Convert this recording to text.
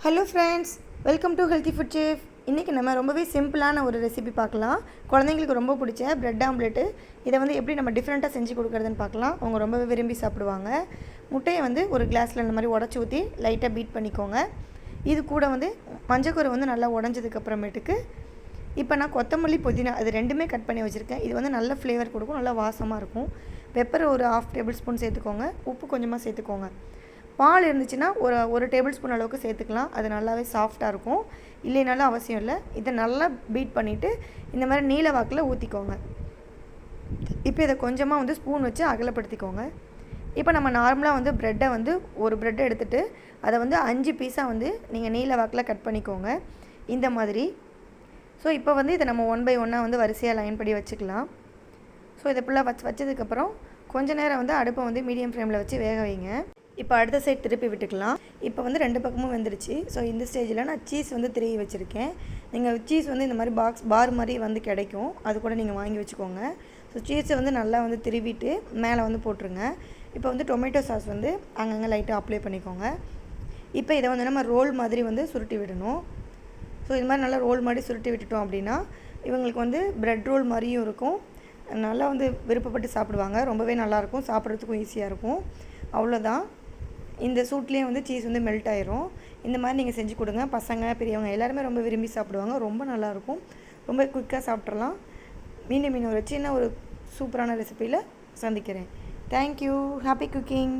Hello friends, welcome to healthy food chef. இன்றைக்கி நம்ம ரொம்பவே சிம்பிளான ஒரு ரெசிபி பார்க்கலாம். குழந்தைங்களுக்கு ரொம்ப பிடிச்ச பிரெட் ஆம்லெட்டு. இதை வந்து எப்படி நம்ம டிஃப்ரெண்ட்டாக செஞ்சு கொடுக்குறதுன்னு பார்க்கலாம். அவங்க ரொம்பவே விரும்பி சாப்பிடுவாங்க. முட்டையை வந்து ஒரு கிளாஸில் இந்த மாதிரி உடச்சி ஊற்றி லைட்டாக பீட் பண்ணிக்கோங்க. இது கூட வந்து மஞ்சக்கரு வந்து நல்லா உடஞ்சதுக்கப்புறமேட்டுக்கு இப்போ நான் கொத்தமல்லி புதினா அது ரெண்டுமே கட் பண்ணி வச்சுருக்கேன். இது வந்து நல்ல ஃப்ளேவர் கொடுக்கும், நல்லா வாசமாக இருக்கும். பெப்பர் ஒரு 1/2 டேபிள் ஸ்பூன் சேர்த்துக்கோங்க. உப்பு கொஞ்சமாக சேர்த்துக்கோங்க. பால் இருந்துச்சுன்னா ஒரு டேபிள் ஸ்பூன் அளவுக்கு சேர்த்துக்கலாம். அது நல்லாவே சாஃப்டாக இருக்கும். இல்லைனாலும் அவசியம் இல்லை. இதை நல்லா பீட் பண்ணிவிட்டு இந்த மாதிரி நீல வாக்கில் ஊற்றிக்கோங்க. இப்போ இதை கொஞ்சமாக வந்து ஸ்பூன் வச்சு அகலப்படுத்திக்கோங்க. இப்போ நம்ம நார்மலாக வந்து ப்ரெட்டை வந்து ஒரு ப்ரெட்டை எடுத்துகிட்டு அதை வந்து 5 பீஸாக வந்து நீங்கள் நீல வாக்கில் கட் பண்ணிக்கோங்க இந்த மாதிரி. ஸோ இப்போ வந்து இதை நம்ம 1 பை 1 வந்து வரிசையாக லைன் படி வச்சுக்கலாம். ஸோ இதை ஃபுல்லாக வச்சதுக்கப்புறம் கொஞ்ச நேரம் வந்து அடுப்பை வந்து மீடியம் ஃப்ளேமில் வச்சு வேக வைங்க. இப்போ அடுத்த சைட் திருப்பி விட்டுக்கலாம். இப்போ வந்து 2 பக்கமும் வெந்துடுச்சு. ஸோ இந்த ஸ்டேஜில் நான் சீஸ் வந்து திருவி வச்சுருக்கேன். நீங்கள் சீஸ் வந்து இந்த மாதிரி பார் மாதிரி வந்து கிடைக்கும், அது கூட நீங்கள் வாங்கி வச்சுக்கோங்க. ஸோ சீஸை வந்து நல்லா வந்து திருவிட்டு மேலே வந்து போட்டுருங்க. இப்போ வந்து டொமேட்டோ சாஸ் வந்து அங்கங்கே லைட்டாக அப்ளை பண்ணிக்கோங்க. இப்போ இதை வந்து நம்ம ரோல் மாதிரி வந்து சுருட்டி விடணும். ஸோ இது மாதிரி நல்லா ரோல் மாதிரி சுருட்டி விட்டுட்டோம் அப்படின்னா இவங்களுக்கு வந்து ப்ரெட் ரோல் மாதிரியும் இருக்கும். நல்லா வந்து விருப்பப்பட்டு சாப்பிடுவாங்க. ரொம்பவே நல்லாயிருக்கும், சாப்பிட்றதுக்கும் ஈஸியாக இருக்கும். அவ்வளோதான். இந்த சூட்லேயே வந்து சீஸ் வந்து மெல்ட் ஆயிரும். இந்த மாதிரி நீங்கள் செஞ்சு கொடுங்க. பசங்க பெரியவங்க எல்லாருமே ரொம்ப விரும்பி சாப்பிடுவாங்க. ரொம்ப நல்லாயிருக்கும். ரொம்ப குயிக்காக சாப்பிட்றலாம். மீண்டும் ஒரு சின்ன ஒரு சூப்பரான ரெசிபியில் சந்திக்கிறேன். தேங்க்யூ. Happy cooking.